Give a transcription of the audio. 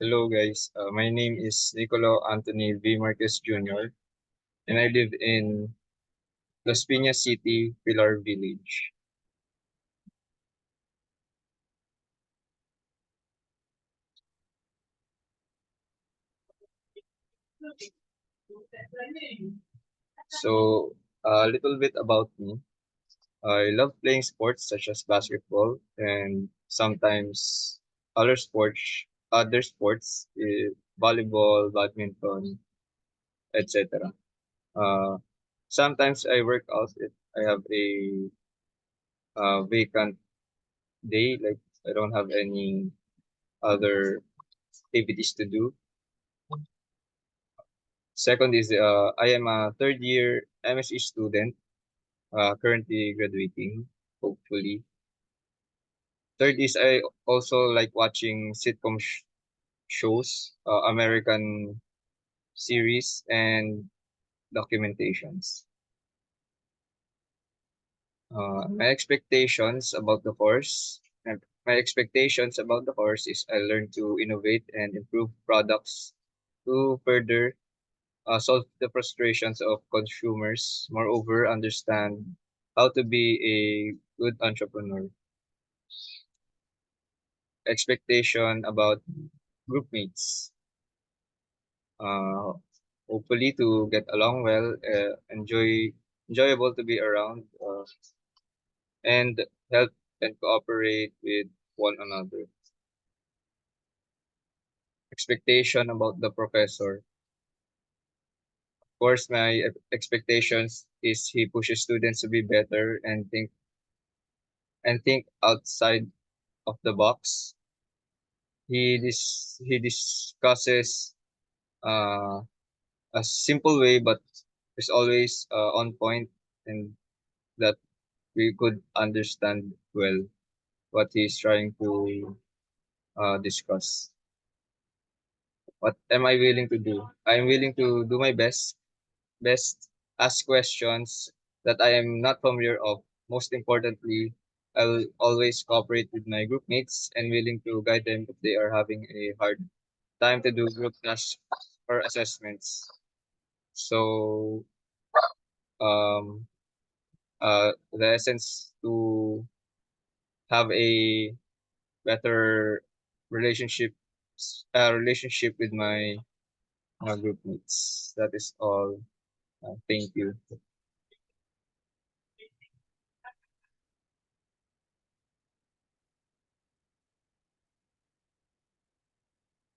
Hello guys, my name is Nicolo Anthony V. Marquez Jr. and I live in Las Piñas City, Pilar Village. So, a little bit about me. I love playing sports such as basketball and sometimes other sports, volleyball, badminton, etc. Uh, Sometimes I work out if I have a vacant day, like I don't have any other activities to do. Second is I am a third year MSc student, currently graduating, hopefully. Third is I also like watching shows, American series, and documentations. My expectations about the course. My expectations about the course is I learn to innovate and improve products to further solve the frustrations of consumers. Moreover, understand how to be a good entrepreneur. Expectation about group mates. Uh, Hopefully to get along well, enjoyable to be around, and help and cooperate with one another. Expectation about the professor. Of course, my expectations is he pushes students to be better and think outside of the box. He discusses uh, a simple way, but is always on point, and that we could understand well what he's trying to discuss. What am I willing to do? I'm willing to do my best, ask questions that I am not familiar of. Most importantly, I'll always cooperate with my group mates and willing to guide them if they are having a hard time to do group tasks or assessments. So, um, the essence to have a better relationship relationship with my group mates. That is all. Thank you.